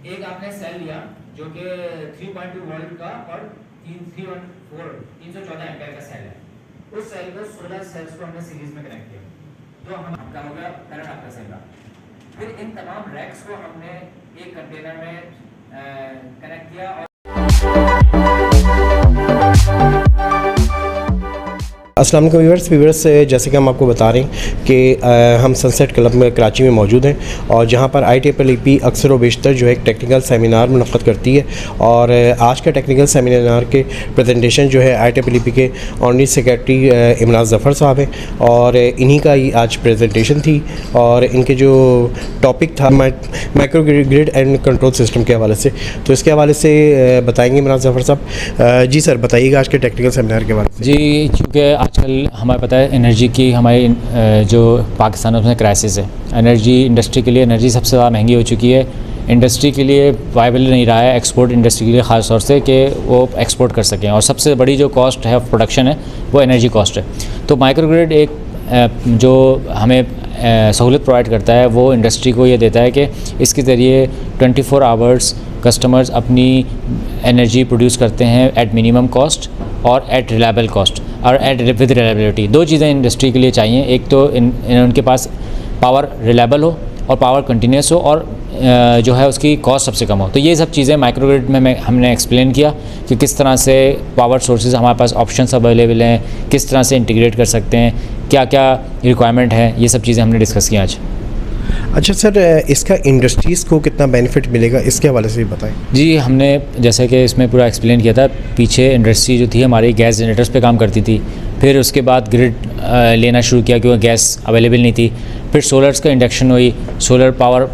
एक आपने सेल लिया जो कि 3.2 वोल्ट का और 314 एम्पीयर का सेल है। उस सेल को 16 सेल्स को हमने सीरीज में कनेक्ट किया, तो हम आपका हो गया करंट आपका सेल का। फिर इन तमाम रैक्स को हमने एक कंटेनर में कनेक्ट किया और अस्सलाम वालेकुम व्यूअर्स, जैसे कि हम आपको बता रहे हैं कि हम सनसेट क्लब में कराची में मौजूद हैं और जहां पर IEEE अक्सर व बेशतर जो है एक टेक्निकल सेमिनार मुनक़्क़द करती है। और आज का टेक्निकल सेमिनार के प्रेजेंटेशन जो है IEEE के ऑनरी सेक्रेटरी इमरान ज़फ़र साहब हैं और इन्हीं का ही आज प्रेजेंटेशन थी। और इनके जो टॉपिक था micro grid and control system के हवाले से, तो इसके हवाले से बताएँगे इमरान ज़फ़र साहब। जी सर, बताइएगा आज के टेक्निकल सेमिनार के बारे में। जी, चूँकि आजकल हमें पता है एनर्जी की हमारी जो पाकिस्तान में क्राइसिस है, एनर्जी इंडस्ट्री के लिए एनर्जी सबसे ज़्यादा महंगी हो चुकी है। इंडस्ट्री के लिए वायबल नहीं रहा है, एक्सपोर्ट इंडस्ट्री के लिए ख़ास तौर से, कि वो एक्सपोर्ट कर सकें। और सबसे बड़ी जो कॉस्ट है ऑफ प्रोडक्शन है वो एनर्जी कॉस्ट है। तो माइक्रोग्रिड एक जो हमें सहूलत प्रोवाइड करता है वो इंडस्ट्री को ये देता है कि इसके ज़रिए 24 आवर्स कस्टमर्स अपनी एनर्जी प्रोड्यूस करते हैं एट मिनिमम कॉस्ट और एट रिलायबल कॉस्ट और एट विद रिलायबिलिटी। दो चीज़ें इंडस्ट्री के लिए चाहिए, एक तो उनके पास पावर रिलायबल हो और पावर कंटिन्यूस हो और जो है उसकी कॉस्ट सबसे कम हो। तो ये सब चीज़ें माइक्रोग्रिड में हमने एक्सप्लेन किया कि किस तरह से पावर सोर्सेज हमारे पास ऑप्शंस अवेलेबल हैं, किस तरह से इंटीग्रेट कर सकते हैं, क्या क्या रिक्वायरमेंट है, ये सब चीज़ें हमने डिस्कस किया आज। अच्छा सर, इसका इंडस्ट्रीज़ को कितना बेनिफिट मिलेगा इसके हवाले से भी बताएं। जी, हमने जैसे कि इसमें पूरा एक्सप्लेन किया था। पीछे इंडस्ट्री जो थी हमारी गैस जनरेटर्स पे काम करती थी, फिर उसके बाद ग्रिड लेना शुरू किया क्योंकि गैस अवेलेबल नहीं थी। फिर सोलर्स का इंडक्शन हुई, सोलर पावर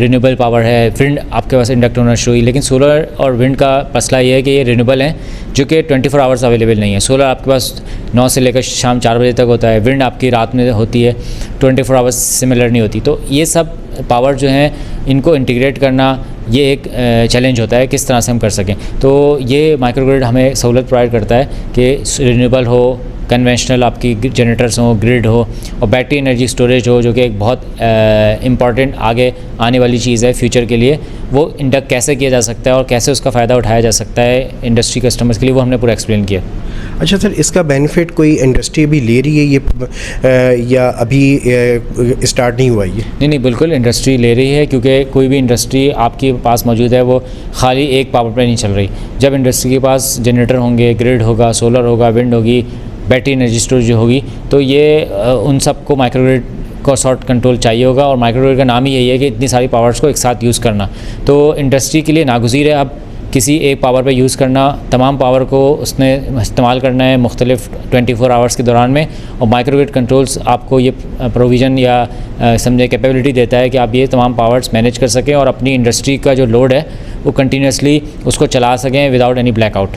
रिन्यूएबल पावर है, विंड आपके पास इंडक्ट होना शुरू हुई। लेकिन सोलर और विंड का मसला ये है कि ये रिन्यूएबल हैं जो कि 24 आवर्स अवेलेबल नहीं है। सोलर आपके पास 9 से लेकर शाम 4 बजे तक होता है, विंड आपकी रात में होती है, 24 आवर्स सिमिलर नहीं होती। तो ये सब पावर जो हैं इनको इंटीग्रेट करना ये एक चैलेंज होता है, किस तरह से हम कर सकें। तो ये माइक्रोग्रिड हमें सहूलत प्रोवाइड करता है कि रिन्यूएबल हो, कन्वेंशनल आपकी जनरेटर्स हो, ग्रिड हो और बैटरी एनर्जी स्टोरेज हो, जो कि एक बहुत इम्पॉर्टेंट आगे आने वाली चीज़ है फ्यूचर के लिए। वो इंडक्ट कैसे किया जा सकता है और कैसे उसका फ़ायदा उठाया जा सकता है इंडस्ट्री कस्टमर्स के लिए, वो हमने पूरा एक्सप्लेन किया। अच्छा सर, इसका बेनिफिट कोई इंडस्ट्री भी ले रही है ये या अभी स्टार्ट नहीं हुआ ये? नहीं, बिल्कुल इंडस्ट्री ले रही है, क्योंकि कोई भी इंडस्ट्री आपके पास मौजूद है वो खाली एक पावर पे नहीं चल रही। जब इंडस्ट्री के पास जनरेटर होंगे, ग्रिड होगा, सोलर होगा, विंड होगी, बैटरी एनर्जी स्टोरेज होगी, तो ये उन सबको माइक्रोग्रिड को सॉर्ट कंट्रोल चाहिए होगा। और माइक्रोग्रिड का नाम ही यही है कि इतनी सारी पावर्स को एक साथ यूज़ करना। तो इंडस्ट्री के लिए नागुज़ीर है अब किसी एक पावर पे यूज़ करना, तमाम पावर को उसने इस्तेमाल करना है मुख्तलिफ 24 आवर्स के दौरान में। और माइक्रोग्रिड कंट्रोल्स आपको ये प्रोविज़न या समझे कैपेबिलिटी देता है कि आप ये तमाम पावर्स मैनेज कर सकें और अपनी इंडस्ट्री का जो लोड है वो कंटिन्यूसली उसको चला सकें विदाउट एनी ब्लैकआउट।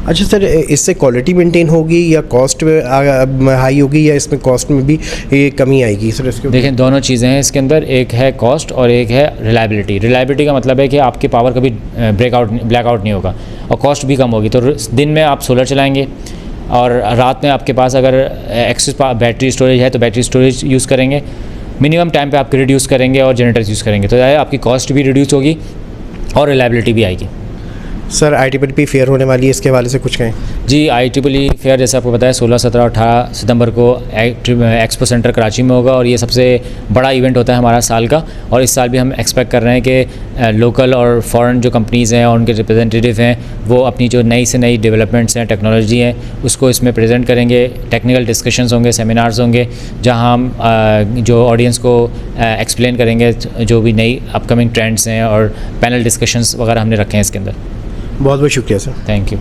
अच्छा सर, इससे क्वालिटी मेंटेन होगी या कॉस्ट हाई होगी या इसमें कॉस्ट में भी ये कमी आएगी सर? इसके देखें, दोनों चीज़ें हैं इसके अंदर, एक है कॉस्ट और एक है रिलायबिलिटी। रिलायबिलिटी का मतलब है कि आपकी पावर कभी ब्लैकआउट नहीं होगा और कॉस्ट भी कम होगी। तो दिन में आप सोलर चलाएँगे और रात में आपके पास अगर एक्सेस बैटरी स्टोरेज है तो बैटरी स्टोरेज यूज़ करेंगे। मिनिमम टाइम पे आप ग्रिड यूज़ करेंगे और जनरेटर्स यूज़ करेंगे, तो आपकी कॉस्ट भी रिड्यूस होगी और रिलायबिलिटी भी आएगी। सर, IEEE फेयर होने वाली है, इसके हवाले से कुछ कहें। जी, IEEE फेयर जैसे आपको पता है 16, 17 और 18 सितंबर को एक्सपो सेंटर कराची में होगा और ये सबसे बड़ा इवेंट होता है हमारा साल का। और इस साल भी हम एक्सपेक्ट कर रहे हैं कि लोकल और फॉरेन जो कंपनीज़ हैं और उनके रिप्रेजेंटेटिव हैं वो अपनी जो नई से नई डेवलपमेंट्स हैं, टेक्नोलॉजी हैं, उसको इसमें प्रेजेंट करेंगे। टेक्निकल डिस्कशंस होंगे, सेमिनार्स होंगे, जहाँ हम जो ऑडियंस को एक्सप्लेन करेंगे जो भी नई अपकमिंग ट्रेंड्स हैं और पैनल डिस्कशंस वगैरह हमने रखे हैं इसके अंदर। बहुत बहुत शुक्रिया सर। Thank you.